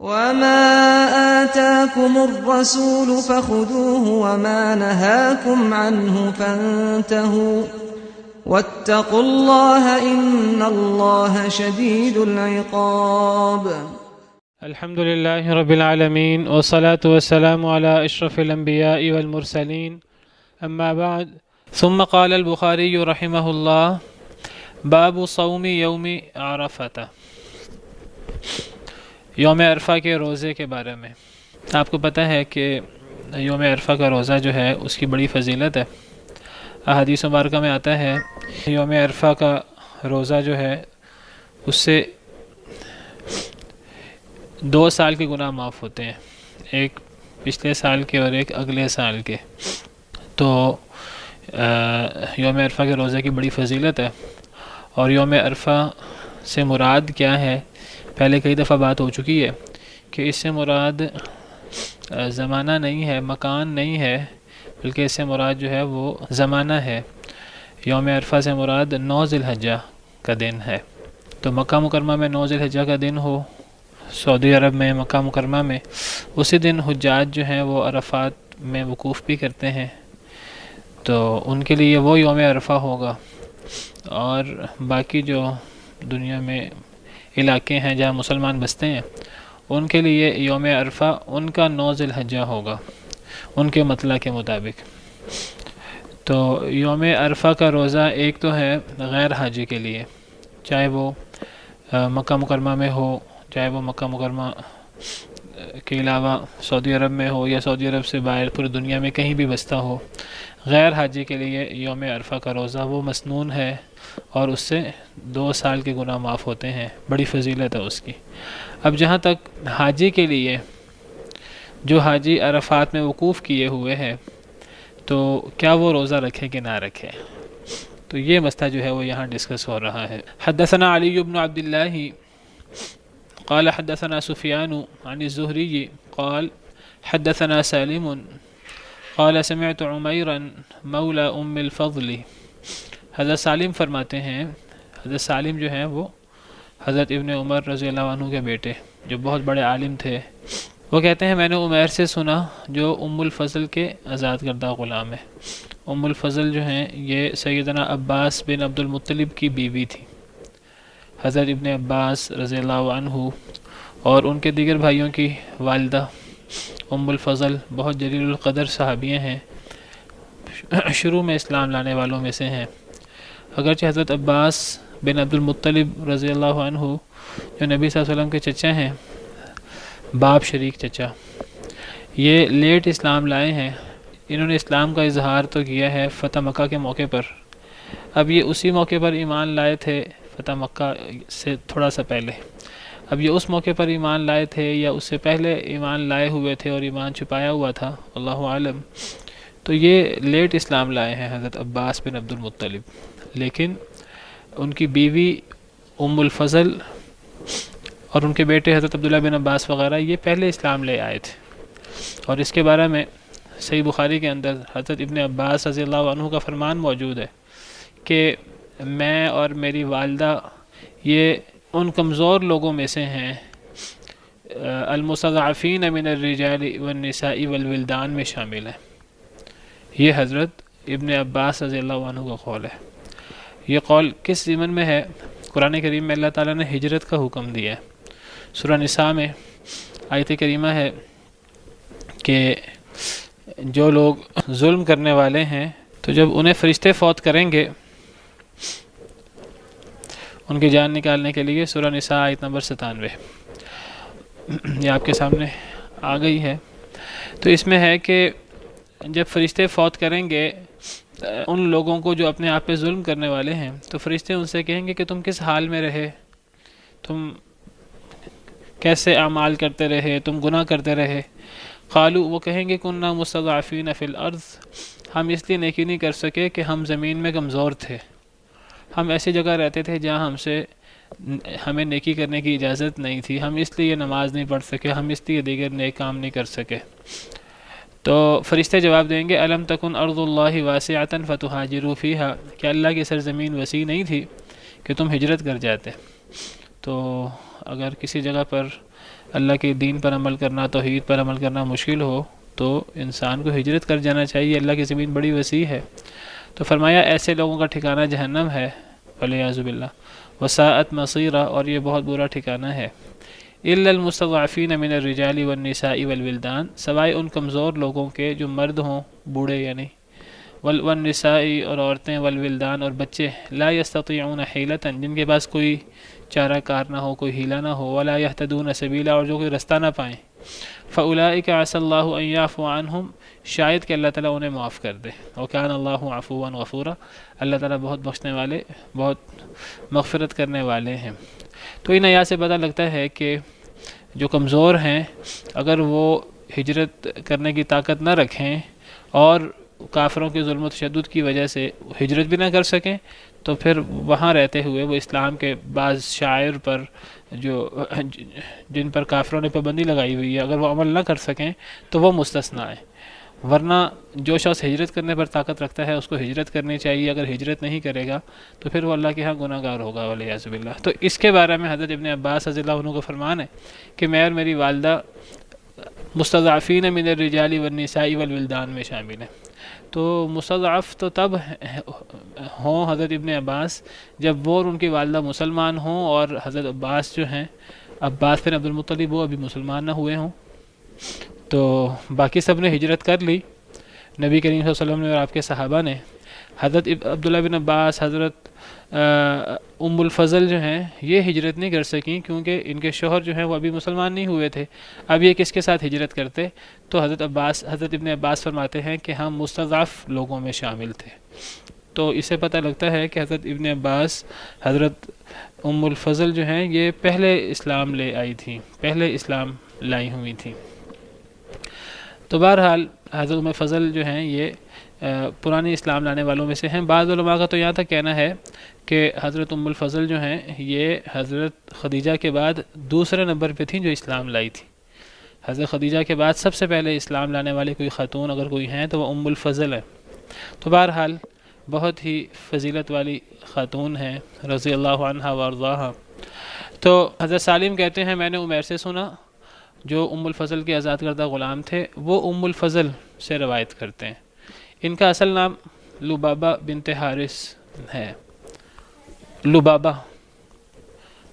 وما آتاكم الرسول فخذوه وما نهاكم عنه فانتهوا واتقوا الله إن الله شديد العقاب. الحمد لله رب العالمين والصلاة والسلام على أشرف الأنبياء والمرسلين أما بعد ثم قال البخاري رحمه الله باب صوم يوم عرفة. یوم عرفہ کے روزے کے بارے میں آپ کو پتہ ہے کہ یوم عرفہ کا روزہ جو ہے اس کی بڑی فضیلت ہے. احادیث مبارکہ میں آتا ہے یوم عرفہ کا روزہ جو ہے اس سے 2 سال کے گناہ معاف ہوتے ہیں، ایک پچھلے سال کے اور ایک اگلے سال کے. تو یوم عرفہ کے روزے کی بڑی فضیلت ہے. اور یوم عرفہ سے مراد کیا ہے، پہلے کئی دفعہ بات ہو چکی ہے کہ اس سے مراد زمانہ نہیں ہے، مکان نہیں ہے، بلکہ اس سے مراد جو ہے وہ زمانہ ہے. یوم عرفہ سے مراد 9 ذی الحجہ کا دن ہے. تو مکہ مکرمہ میں 9 ذی الحجہ کا دن ہو، سعودی عرب میں مکہ مکرمہ میں اسی دن حجاج جو ہیں وہ عرفات میں وقوف بھی کرتے ہیں، تو ان کے لیے وہ یوم عرفہ ہوگا. اور باقی جو دنیا میں علاقے ہیں جہاں مسلمان بستے ہیں ان کے لیے یوم عرفہ ان کا 9 ذی الحجہ ہوگا ان کے مطلع کے مطابق. تو یوم عرفہ کا روزہ ایک تو ہے غیر حاجی کے لیے، چاہے وہ مکہ مکرمہ میں ہو، چاہے وہ مکہ مکرمہ کے علاوہ سعودی عرب میں ہو یا سعودی عرب سے باہر پوری دنیا میں کہیں بھی بستا ہو. غیر حاجی کے لیے یوم عرفہ کا روزہ وہ مسنون ہے اور اس سے 2 سال کے گناہ معاف ہوتے ہیں، بڑی فضیلت ہے اس کی. اب جہاں تک حاجی کے لیے، جو حاجی عرفات میں وقوف کیے ہوئے ہیں، تو کیا وہ روزہ رکھے کہ نہ رکھے، تو یہ مسئلہ جو ہے وہ یہاں ڈسکس ہو رہا ہے. حدثنا علی بن عبد اللہ قال حدثنا سفیان عن الزہری قال حدثنا سالم قال سمعت عمیرا مولا ام الفضل. حضرت سالم فرماتے ہیں، حضرت سالم جو ہیں وہ حضرت ابن عمر رضی اللہ عنہ کے بیٹے جو بہت بڑے عالم تھے، وہ کہتے ہیں میں نے عمیر سے سنا جو ام الفضل کے آزاد کردہ غلام ہے. ام الفضل جو ہیں یہ سیدنا عباس بن عبد المطلب کی بیوی تھی. حضرت ابن عباس رضی اللہ عنہ اور ان کے دیگر بھائیوں کی والدہ ام الفضل بہت جلیل القدر صحابیہ ہیں، شروع میں اسلام لانے والوں میں سے ہیں. اگرچہ حضرت عباس بن عبد المطلب رضی اللہ عنہ جو نبی صلی اللہ علیہ وسلم کے چچا ہیں، باپ شریک چچا، یہ لیٹ اسلام لائے ہیں. انہوں نے اسلام کا اظہار تو کیا ہے فتح مکہ کے موقع پر. اب یہ اسی موقع پر ایمان لائے تھے فتح مکہ سے تھوڑا سا پہلے. اب یہ اس موقع پر ایمان لائے تھے یا اس سے پہلے ایمان لائے ہوئے تھے اور ایمان چھپایا ہوا تھا، اللہ عالم. تو یہ لیٹ اسلام لائے ہیں حضرت عباس بن عبد المطلب، لیکن ان کی بیوی ام الفضل اور ان کے بیٹے حضرت عبداللہ بن عباس وغیرہ یہ پہلے اسلام لے آئے تھے. اور اس کے بارے میں صحیح بخاری کے اندر حضرت ابن عباس رضی اللہ عنہ کا فرمان موجود ہے کہ میں اور میری والدہ یہ ان کمزور لوگوں میں سے ہیں، المستضعفین من الرجال والنساء والولدان میں شامل ہیں. یہ حضرت ابن عباس رضی اللہ عنہ کا قول ہے. یہ قول کس ضمن میں ہے؟ قرآن کریم میں اللہ تعالیٰ نے ہجرت کا حکم دیا ہے. سورہ نساء میں آیت کریمہ ہے کہ جو لوگ ظلم کرنے والے ہیں تو جب انہیں فرشتے فوت کریں گے ان کی جان نکالنے کے لیے، سورہ نساء آیت نمبر 97 یہ آپ کے سامنے آ گئی ہے. تو اس میں ہے کہ جب فرشتے فوت کریں گے ان لوگوں کو جو اپنے آپ پہ ظلم کرنے والے ہیں، تو فرشتے ان سے کہیں گے کہ تم کس حال میں رہے، تم کیسے اعمال کرتے رہے، تم گناہ کرتے رہے. قالوا، وہ کہیں گے کننا مستضعفین فی الارض، ہم اس لیے نیکی نہیں کر سکے کہ ہم زمین میں کمزور تھے، ہم ایسی جگہ رہتے تھے جہاں ہمیں نیکی کرنے کی اجازت نہیں تھی، ہم اس لیے نماز نہیں پڑھ سکے، ہم اس لیے دیگر نیک کام نہیں کر سکے. تو فرشتے جواب دیں گے الم تکن ارض اللہ واسعۃ فتہاجروا فیہا، کہ اللہ کی سرزمین وسیع نہیں تھی کہ تم ہجرت کر جاتے. تو اگر کسی جگہ پر اللہ کے دین پر عمل کرنا، توحید پر عمل کرنا مشکل ہو تو انسان کو ہجرت کر جانا چاہیے، اللہ کی زمین بڑی وسیع ہے۔ تو فرمایا ایسے لوگوں کا ٹھکانہ جہنم ہے، والعیاذ باللہ، وساءت مصیرا، اور یہ بہت برا ٹھکانہ ہے۔ الا المستضعفین من الرجال والنساء والولدان، سوائے ان کمزور لوگوں کے جو مرد ہوں، بوڑھے یعنی، والنساء، اور عورتیں، والولدان، اور بچے، لا یستطیعون حیلۃ، جن کے پاس کوئی چارہ کار نہ ہو، کوئی ہیلہ نہ ہو، ولا یہتدون سبیلا، اور جو کوئی رستہ نہ پائیں، فاولئک عسى اللہ ان یعفو عنہم، شاید کہ اللہ تعالیٰ انہیں معاف کر دے، وکان اللہ عفوا غفورا، اللہ تعالیٰ بہت بخشنے والے، بہت مغفرت کرنے والے ہیں۔ تو ان آیات سے پتہ لگتا ہے کہ جو کمزور ہیں اگر وہ ہجرت کرنے کی طاقت نہ رکھیں اور کافروں کے ظلم و تشدد کی وجہ سے ہجرت بھی نہ کر سکیں، تو پھر وہاں رہتے ہوئے وہ اسلام کے بعض شعائر پر جن پر کافروں نے پابندی لگائی ہوئی ہے اگر وہ عمل نہ کر سکیں تو وہ مستثنیٰ ہیں، ورنہ جو شخص ہجرت کرنے پر طاقت رکھتا ہے اس کو ہجرت کرنی چاہیے، اگر ہجرت نہیں کرے گا تو پھر وہ اللہ کے ہاں گناہ گار ہوگا، والعیاذ باللہ۔ تو اس کے بارے میں حضرت ابن عباس رضی اللہ عنہ کو فرمان ہے کہ میں اور میری والدہ مستضعفین من الرجال والنساء والولدان میں شامل ہیں۔ تو مستضعف تو تب ہوں حضرت ابن عباس جب وہ اور ان کی والدہ مسلمان ہوں، اور حضرت عباس جو ہیں، عباس بن عبد المطلب، وہ ابھی مسلمان نہ ہوئے ہوں۔ تو باقی سب نے ہجرت کر لی، نبی کریم صلی اللہ علیہ وسلم نے اور آپ کے صحابہ نے۔ حضرت عبداللہ بن عباس، حضرت ام الفضل جو ہیں یہ ہجرت نہیں کر سکیں کیونکہ ان کے شوہر جو ہیں وہ ابھی مسلمان نہیں ہوئے تھے، اب یہ کس کے ساتھ ہجرت کرتے؟ تو حضرت ابن عباس فرماتے ہیں کہ ہم مستضعف لوگوں میں شامل تھے۔ تو اسے پتہ لگتا ہے کہ حضرت ابن عباس، حضرت ام الفضل جو ہیں یہ پہلے اسلام لے آئی تھیں، پہلے اسلام لائی ہوئی تھیں۔ تو بہرحال حضرت ام الفضل جو ہیں یہ پرانی اسلام لانے والوں میں سے ہیں۔ بعض علماء کا تو یہاں تک کہنا ہے کہ حضرت ام الفضل جو ہیں یہ حضرت خدیجہ کے بعد دوسرے نمبر پہ تھیں جو اسلام لائی تھی۔ حضرت خدیجہ کے بعد سب سے پہلے اسلام لانے والے کوئی خاتون اگر کوئی ہیں تو وہ ام الفضل ہے۔ تو بہرحال بہت ہی فضیلت والی خاتون ہیں رضی اللہ عنہا وارضاہا۔ تو حضرت سالم کہتے ہیں میں نے عمیر سے سنا جو ام الفضل کے آزاد کردہ غلام تھے، وہ ام الفضل سے روایت کرتے ہیں۔ ان کا اصل نام لبابہ بنت حارث ہے۔ لبابہ،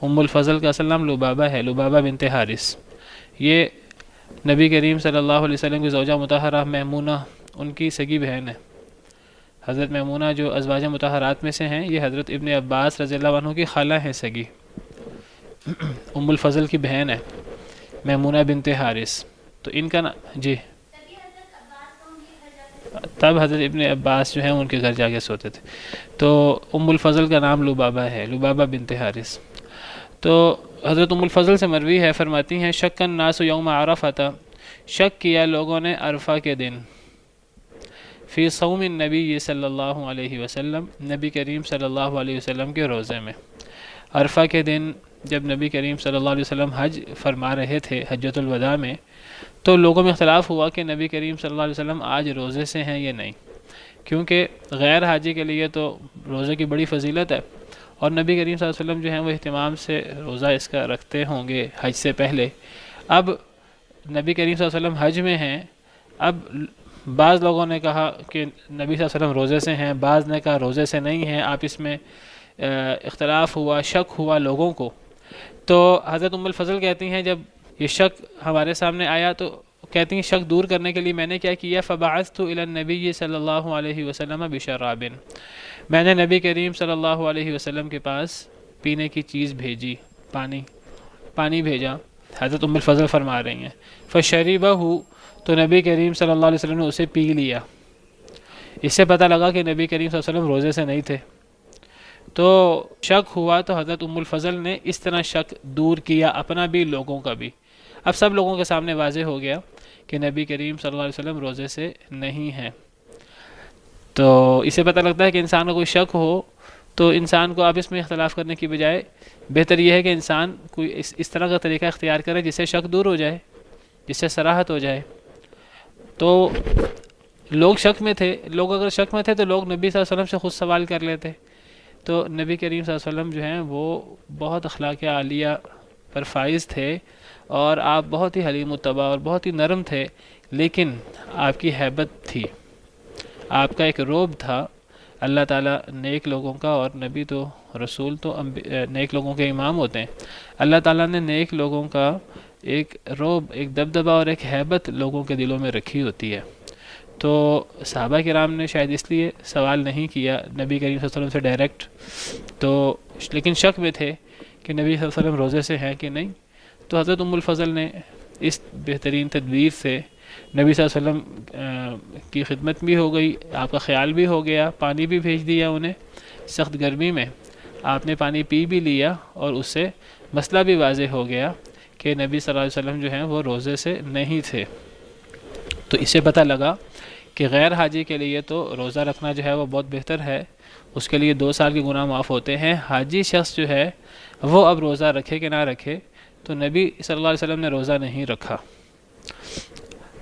ام الفضل کا اصل نام لبابہ ہے، لبابہ بنت حارث۔ یہ نبی کریم صلی اللہ علیہ وسلم کی زوجہ مطہرہ میمونہ ان کی سگی بہن ہے۔ حضرت میمونہ جو ازواج مطہرات میں سے ہیں یہ حضرت ابن عباس رضی اللہ عنہ کی خالہ ہیں سگی، ام الفضل کی بہن ہے میمونہ بنت حارث۔ تو ان کا جی تب حضرت ابن عباس جو ہیں ان کے گھر جا کے سوتے تھے۔ تو ام الفضل کا نام لبابہ ہے، لبابہ بنت حارث۔ تو حضرت ام الفضل سے مروی ہے، فرماتی ہیں شک الناس یوم عرفہ، شک کیا لوگوں نے عرفہ کے دن، فی صوم النبی صلی اللہ علیہ وسلم، نبی کریم صلی اللہ علیہ وسلم کے روزے میں۔ عرفہ کے دن جب نبی کریم صلی اللہ علیہ وسلم حج فرما رہے تھے حجۃ الوداع میں، تو لوگوں میں اختلاف ہوا کہ نبی کریم صلی اللہ علیہ وسلم آج روزے سے ہیں یا نہیں، کیونکہ غیر حاجی کے لیے تو روزے کی بڑی فضیلت ہے، اور نبی کریم صلی اللہ علیہ وسلم جو ہیں وہ اہتمام سے روزہ اس کا رکھتے ہوں گے حج سے پہلے۔ اب نبی کریم صلی اللہ علیہ وسلم حج میں ہیں، اب بعض لوگوں نے کہا کہ نبی صلی اللہ علیہ وسلم روزے سے ہیں، بعض نے کہا روزے سے نہیں ہیں، آپ اس میں اختلاف ہوا، شک ہوا لوگوں کو۔ تو حضرت ام الفضل کہتی ہیں جب یہ شک ہمارے سامنے آیا تو کہتی ہیں شک دور کرنے کے لیے میں نے کیا کیا، فبعثت الی النبی صلی اللہ علیہ وسلم بشراب، میں نے نبی کریم صلی اللہ علیہ وسلم کے پاس پینے کی چیز بھیجی، پانی بھیجا، حضرت ام الفضل فرما رہی ہیں، فشربہ، تو نبی کریم صلی اللہ علیہ وسلم نے اسے پی لیا۔ اس سے پتہ لگا کہ نبی کریم صلی اللہ علیہ وسلم روزے سے نہیں تھے۔ تو شک ہوا تو حضرت ام الفضل نے اس طرح شک دور کیا، اپنا بھی لوگوں کا بھی۔ اب سب لوگوں کے سامنے واضح ہو گیا کہ نبی کریم صلی اللہ علیہ وسلم روزے سے نہیں ہیں۔ تو اسے پتہ لگتا ہے کہ انسان کا کوئی شک ہو تو انسان کو آپس میں اختلاف کرنے کی بجائے بہتر یہ ہے کہ انسان کوئی اس طرح کا طریقہ اختیار کرے جس سے شک دور ہو جائے، جس سے صراحت ہو جائے۔ تو لوگ شک میں تھے، لوگ اگر شک میں تھے تو لوگ نبی صلی اللہ علیہ وسلم سے خود سوال کر لیتے، تو نبی کریم صلی اللہ علیہ وسلم جو ہیں وہ بہت اخلاق عالیہ پر فائز تھے، اور آپ بہت ہی حلیم الطبع اور بہت ہی نرم تھے، لیکن آپ کی ہیبت تھی، آپ کا ایک روب تھا۔ اللہ تعالیٰ نیک لوگوں کا، اور نبی تو رسول تو نیک لوگوں کے امام ہوتے ہیں، اللہ تعالیٰ نے نیک لوگوں کا ایک روب، ایک دبدبہ اور ایک ہیبت لوگوں کے دلوں میں رکھی ہوتی ہے۔ تو صحابہ کرام نے شاید اس لیے سوال نہیں کیا نبی کریم صلی اللہ علیہ وسلم سے ڈائریکٹ، تو لیکن شک میں تھے کہ نبی صلی اللہ علیہ وسلم روزے سے ہیں کہ نہیں۔ تو حضرت ام الفضل نے اس بہترین تدبیر سے نبی صلی اللہ علیہ وسلم کی خدمت بھی ہو گئی، آپ کا خیال بھی ہو گیا، پانی بھی بھیج دیا انہیں سخت گرمی میں، آپ نے پانی پی بھی لیا، اور اس سے مسئلہ بھی واضح ہو گیا کہ نبی صلی اللہ علیہ وسلم جو ہیں وہ روزے سے نہیں تھے۔ تو اس سے پتہ لگا کہ غیر حاجی کے لیے تو روزہ رکھنا جو ہے وہ بہت بہتر ہے، اس کے لیے 2 سال کے گناہ معاف ہوتے ہیں۔ حاجی شخص جو ہے وہ اب روزہ رکھے کہ نہ رکھے، تو نبی صلی اللہ علیہ وسلم نے روزہ نہیں رکھا۔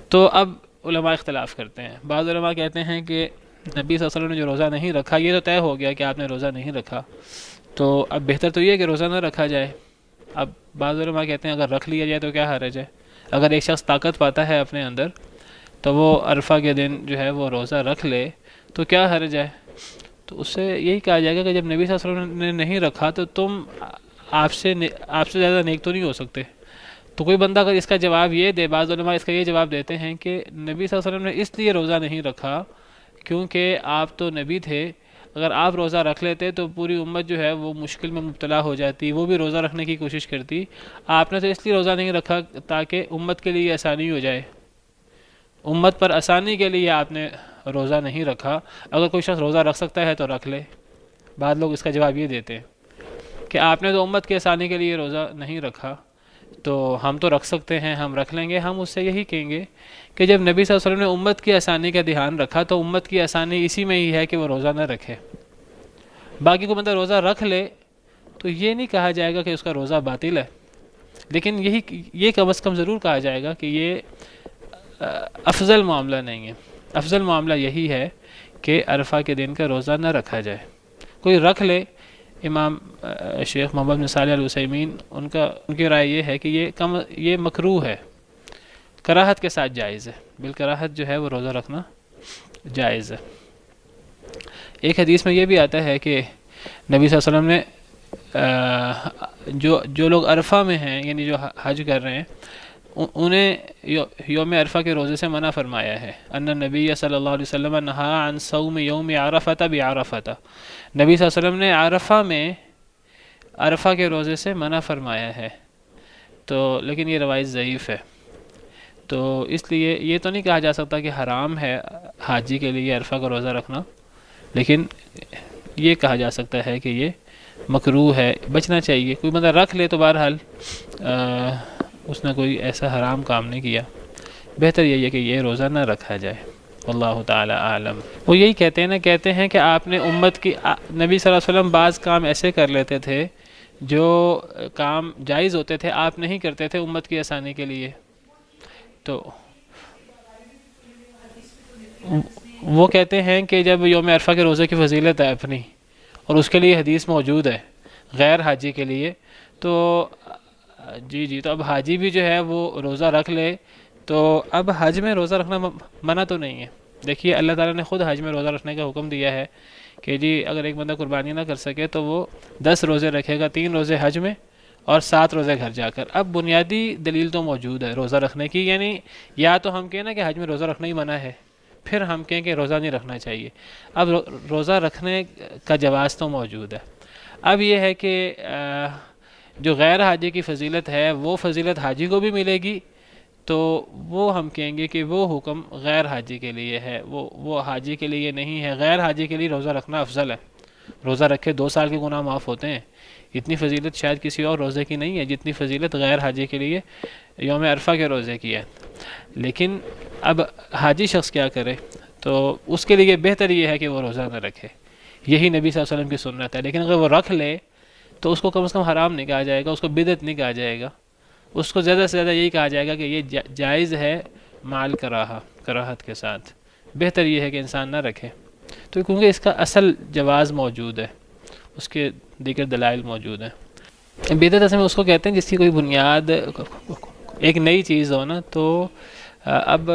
تو اب علماء اختلاف کرتے ہیں، بعض علماء کہتے ہیں کہ نبی صلی اللہ علیہ وسلم نے جو روزہ نہیں رکھا، یہ تو طے ہو گیا کہ آپ نے روزہ نہیں رکھا، تو اب بہتر تو یہ ہے کہ روزہ نہ رکھا جائے۔ اب بعض علماء کہتے ہیں اگر رکھ لیا جائے تو کیا حرج ہے، اگر ایک شخص طاقت پاتا ہے اپنے اندر تو وہ عرفہ کے دن جو ہے وہ روزہ رکھ لے تو کیا حرج ہے۔ تو اس سے یہی کہا جائے گا کہ جب نبی صلی اللہ علیہ وسلم نے نہیں رکھا تو تم آپ سے زیادہ نیک تو نہیں ہو سکتے۔ تو کوئی بندہ اگر اس کا جواب یہ دے، بعض علماء اس کا یہ جواب دیتے ہیں کہ نبی صلی اللہ علیہ وسلم نے اس لیے روزہ نہیں رکھا کیونکہ آپ تو نبی تھے، اگر آپ روزہ رکھ لیتے تو پوری امت جو ہے وہ مشکل میں مبتلا ہو جاتی، وہ بھی روزہ رکھنے کی کوشش کرتی۔ آپ نے تو اس لیے روزہ نہیں رکھا تاکہ امت کے لیے آسانی ہو جائے، امت پر آسانی کے لیے آپ نے روزہ نہیں رکھا۔ اگر کوئی شخص روزہ رکھ سکتا ہے تو رکھ لے۔ بعض لوگ اس کا جواب یہ دیتے ہیں کہ آپ نے تو امت کی آسانی کے لیے روزہ نہیں رکھا، تو ہم تو رکھ سکتے ہیں، ہم رکھ لیں گے۔ ہم اس سے یہی کہیں گے کہ جب نبی صلی اللہ علیہ وسلم نے امت کی آسانی کا دھیان رکھا تو امت کی آسانی اسی میں ہی ہے کہ وہ روزہ نہ رکھے۔ باقی کو بندہ روزہ رکھ لے تو یہ نہیں کہا جائے گا کہ اس کا روزہ باطل ہے، لیکن یہ کم از کم ضرور کہا جائے گا کہ یہ افضل معاملہ نہیں ہے۔ افضل معاملہ یہی ہے کہ عرفہ کے دن کا روزہ نہ رکھا جائے، کوئی رکھ لے۔ امام شیخ محمد بن صالح العثیمین ان کی رائے یہ ہے کہ یہ مکروہ ہے، کراہت کے ساتھ جائز ہے، بالکراہت جو ہے وہ روزہ رکھنا جائز ہے۔ ایک حدیث میں یہ بھی آتا ہے کہ نبی صلی اللہ علیہ وسلم نے جو لوگ عرفہ میں ہیں، یعنی جو حج کر رہے ہیں، انہیں یوم عرفہ کے روزے سے منع فرمایا ہے۔ ان النبی صلی اللہ علیہ وسلم نہا عن صوم یوم عرفہ بعرفہ، نبی صلی اللہ علیہ وسلم نے عرفہ میں عرفہ کے روزے سے منع فرمایا ہے، تو لیکن یہ روایت ضعیف ہے۔ تو اس لیے یہ تو نہیں کہا جا سکتا کہ حرام ہے حاجی کے لیے عرفہ کا روزہ رکھنا، لیکن یہ کہا جا سکتا ہے کہ یہ مکروہ ہے، بچنا چاہیے۔ کوئی بندہ رکھ لے تو بہرحال اس نے کوئی ایسا حرام کام نہیں کیا، بہتر یہی ہے کہ یہ روزہ نہ رکھا جائے۔ واللہ تعالی عالم۔ وہ یہی کہتے ہیں کہ آپ نے امت کی، نبی صلی اللہ علیہ وسلم بعض کام ایسے کر لیتے تھے جو کام جائز ہوتے تھے، آپ نہیں کرتے تھے امت کی آسانی کے لیے۔ تو وہ کہتے ہیں کہ جب یوم عرفہ کے روزے کی فضیلت ہے اپنی، اور اس کے لیے حدیث موجود ہے غیر حاجی کے لیے، تو تو اب حاجی بھی جو ہے وہ روزہ رکھ لے، تو اب حج میں روزہ رکھنا منع تو نہیں ہے۔ دیکھیے اللہ تعالیٰ نے خود حج میں روزہ رکھنے کا حکم دیا ہے کہ جی اگر ایک بندہ قربانی نہ کر سکے تو وہ 10 روزے رکھے گا، 3 روزے حج میں اور 7 روزے گھر جا کر۔ اب بنیادی دلیل تو موجود ہے روزہ رکھنے کی، یعنی یا تو ہم کہیں نا کہ حج میں روزہ رکھنا ہی منع ہے، پھر ہم کہیں کہ روزہ نہیں رکھنا چاہیے۔ اب روزہ رکھنے کا جواز تو موجود ہے۔ اب یہ ہے کہ جو غیر حاجی کی فضیلت ہے وہ فضیلت حاجی کو بھی ملے گی، تو وہ ہم کہیں گے کہ وہ حکم غیر حاجی کے لیے ہے، وہ حاجی کے لیے نہیں ہے۔ غیر حاجی کے لیے روزہ رکھنا افضل ہے، روزہ رکھے 2 سال کے گناہ معاف ہوتے ہیں۔ اتنی فضیلت شاید کسی اور روزے کی نہیں ہے جتنی فضیلت غیر حاجی کے لیے یوم عرفہ کے روزے کی ہے۔ لیکن اب حاجی شخص کیا کرے، تو اس کے لیے بہتر یہ ہے کہ وہ روزہ نہ رکھے، یہی نبی صلی اللہ علیہ وسلم کی سنت ہے۔ لیکن اگر وہ رکھ لے تو اس کو کم از کم حرام نہیں کہا جائے گا، اس کو بدعت نہیں کہا جائے گا، اس کو زیادہ سے زیادہ یہی کہا جائے گا کہ یہ جائز ہے مال کراہت کے ساتھ۔ بہتر یہ ہے کہ انسان نہ رکھے، تو کیونکہ اس کا اصل جواز موجود ہے، اس کے دیگر دلائل موجود ہیں۔ بدعت اصل میں اس کو کہتے ہیں جس کی کوئی بنیاد ایک نئی چیز ہو نا۔ تو اب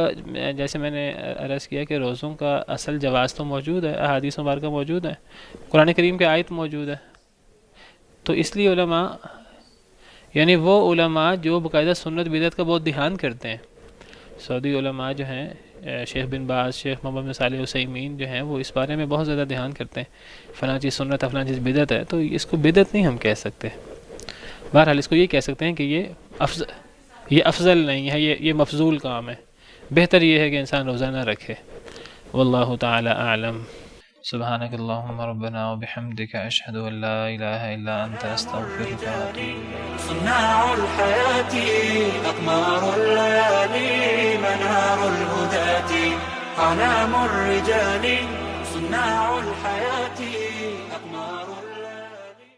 جیسے میں نے عرض کیا کہ روزوں کا اصل جواز تو موجود ہے، احادیث مبارکہ موجود ہے، قرآن کریم کے آیت موجود ہے۔ تو اس لیے علماء، یعنی وہ علماء جو باقاعدہ سنت بدعت کا بہت دھیان کرتے ہیں، سعودی علماء جو ہیں، شیخ بن باز، شیخ محمد بن صالح عثیمین جو ہیں، وہ اس بارے میں بہت زیادہ دھیان کرتے ہیں، فلاں چیز سنت ہے، فلاں چیز بدعت ہے، تو اس کو بدعت نہیں ہم کہہ سکتے۔ بہرحال اس کو یہ کہہ سکتے ہیں کہ یہ افضل نہیں ہے، یہ مفضول کام ہے، بہتر یہ ہے کہ انسان روزہ نہ رکھے۔ واللہ تعالی اعلم۔ سبحانک اللہم ربنا وبحمدک، اشہد ان لا الہ الا انت، استغفرک واتوب الیک۔ صناع الحياة أقمار الليالي، منار الهداة، أعلام الرجال، صناع الحياة.